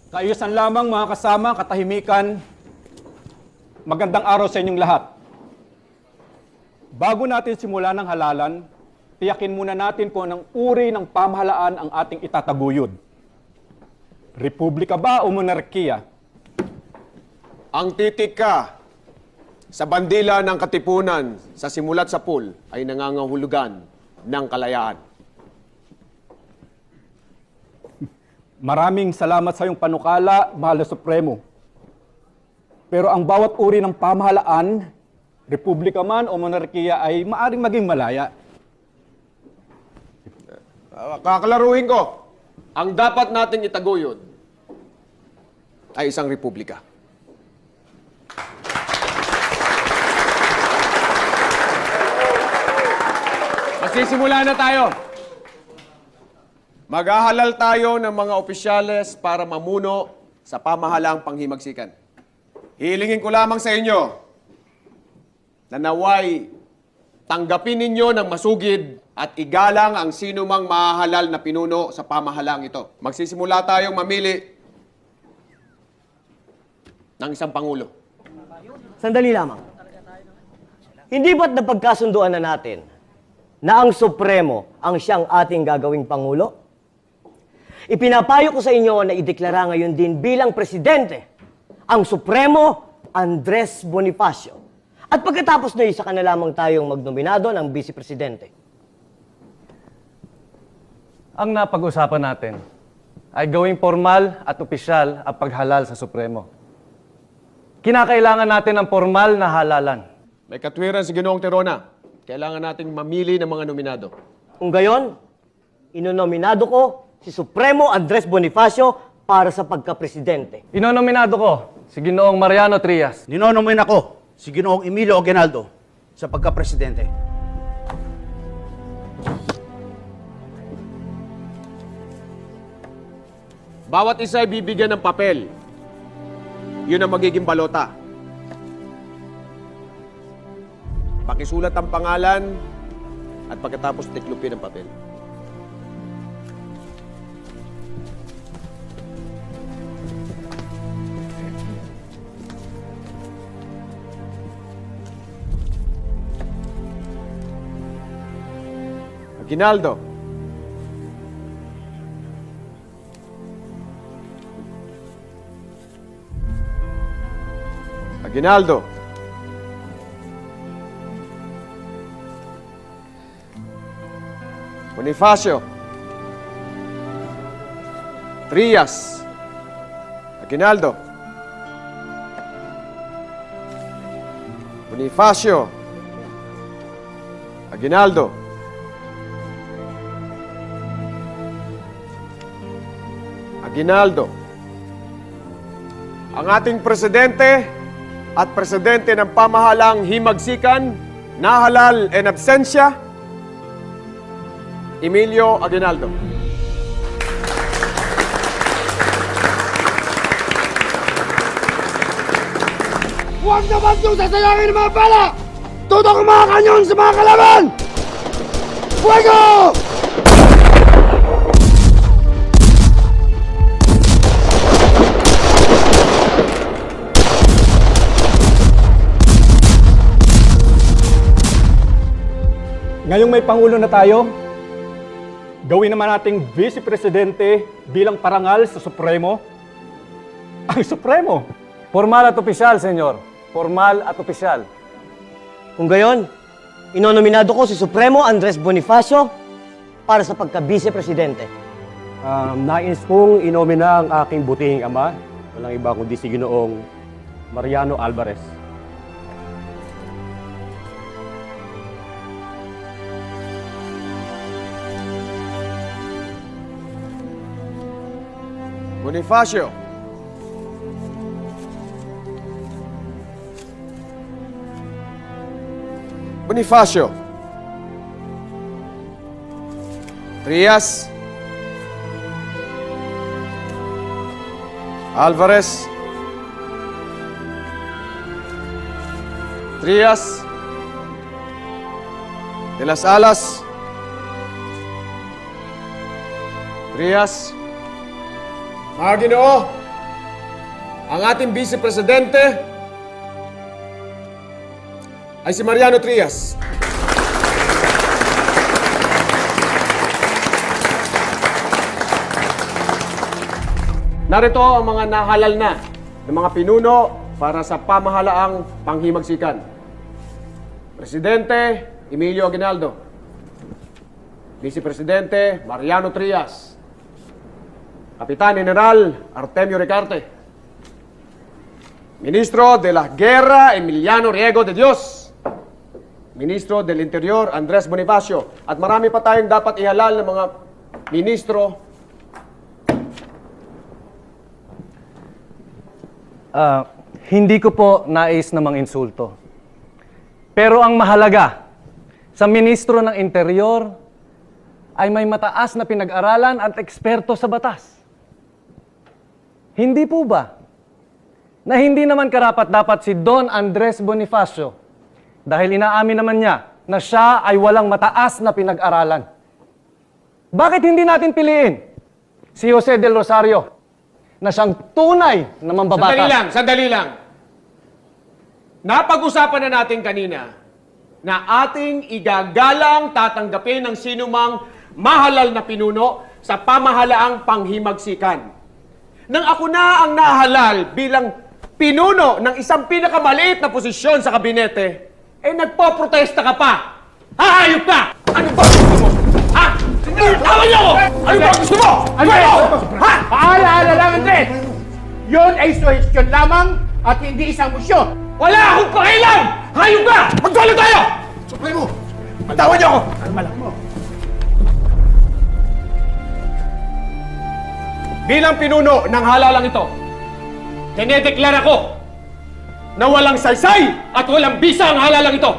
Kaayusan lamang mga kasama, katahimikan, magandang araw sa inyong lahat. Bago natin simulan ng halalan, tiyakin muna natin kung anong uri ng pamahalaan ang ating itataguyod. Republika ba o monarkiya? Ang titik ka sa bandila ng katipunan sa simulat sa pool ay nangangahulugan ng kalayaan. Maraming salamat sa iyong panukala, Mahal na Supremo. Pero ang bawat uri ng pamahalaan, republika man o monarkiya ay maaring maging malaya. Kakalaruhin ko, ang dapat nating itaguyod ay isang republika. Magsisimula na tayo. Maghahalal tayo ng mga opisyales para mamuno sa pamahalaang panghimagsikan. Hilingin ko lamang sa inyo na naway tanggapin ninyo ng masugid at igalang ang sino mang mahahalal na pinuno sa pamahalaang ito. Magsisimula tayong mamili ng isang pangulo. Sandali lamang. Hindi ba't napagkasunduan na natin na ang Supremo ang siyang ating gagawing Pangulo? Ipinapayo ko sa inyo na ideklara ngayon din bilang Presidente ang Supremo Andres Bonifacio. At pagkatapos na isa ka na lamang tayong magnominado ng Vice Presidente. Ang napag-usapan natin ay gawing formal at opisyal ang paghalal sa Supremo. Kinakailangan natin ng formal na halalan. May katwiran si Ginoong Terona. Kailangan nating mamili ng mga nominado. Kung gayon, inonominado ko si Supremo Andres Bonifacio para sa pagka-presidente. Inonominado ko si Ginoong Mariano Trias. Ninonomin ako si Ginoong Emilio Aguinaldo sa pagka-presidente. Bawat isa ay bibigyan ng papel. Yun ang magiging balota. Pakisulat ang pangalan at pagkatapos tiklupin ang papel. Aguinaldo. Aguinaldo. Bonifacio. Trias. Aguinaldo. Bonifacio. Aguinaldo. Aguinaldo. Ang ating presidente at presidente ng pamahalang himagsikan, nahalal en absensya, Emilio Aguinaldo. Huwag naman itong sasayangin ng mga bala! Tutok ang mga kanyon sa mga kalaban! Fuego! Ngayong may Pangulo na tayo, gawin naman nating Vice Presidente bilang parangal sa Supremo. Ang Supremo! Formal at opisyal, senyor. Formal at opisyal. Kung gayon, inonominado ko si Supremo Andres Bonifacio para sa pagka-Vice Presidente. Nais kong inomina ang aking butihing ama, walang iba kundi si Ginoong Mariano Alvarez. Bonifacio. Bonifacio. Trias. Alvarez. Trias. De las Alas. Trias. Mga Ginoo, ang ating Vice Presidente ay si Mariano Trias. Narito ang mga nahalal na ng mga pinuno para sa pamahalaang panghimagsikan. Presidente Emilio Aguinaldo. Vice Presidente Mariano Trias. Kapitan General Artemio Recarte. Ministro de la Guerra Emiliano Riego de Dios. Ministro del Interior Andres Bonifacio. At marami pa tayong dapat ihalal ng mga ministro. Hindi ko po nais na manginsulto. Pero ang mahalaga, sa Ministro ng Interior ay may mataas na pinag-aralan at eksperto sa batas. Hindi po ba na hindi naman karapat-dapat si Don Andres Bonifacio dahil inaamin naman niya na siya ay walang mataas na pinag-aralan? Bakit hindi natin piliin si Jose del Rosario na siyang tunay na mambabatas? Sandali lang. Napag-usapan na natin kanina na ating igagalang tatanggapin ng sinumang mahalal na pinuno sa pamahalaang panghimagsikan. Nang ako na ang nahalal bilang pinuno ng isang pinakamaliit na posisyon sa kabinete, nagpo-protesta ka pa! Hayop ka! Ano ba gusto mo? Ha? Tawa niyo ako! Ano ba gusto mo? Andres! Ha? Paalaala lang, Andres! Yun ay suhestyon lamang at hindi isang musyon! Wala akong pakialam! Hayop ka! Magdalo tayo! Supremo! Tawa niyo ako! Ano malak mo? Bilang pinuno ng halalang ito, dinedeklara ko na walang saysay at walang bisa ang halalang ito.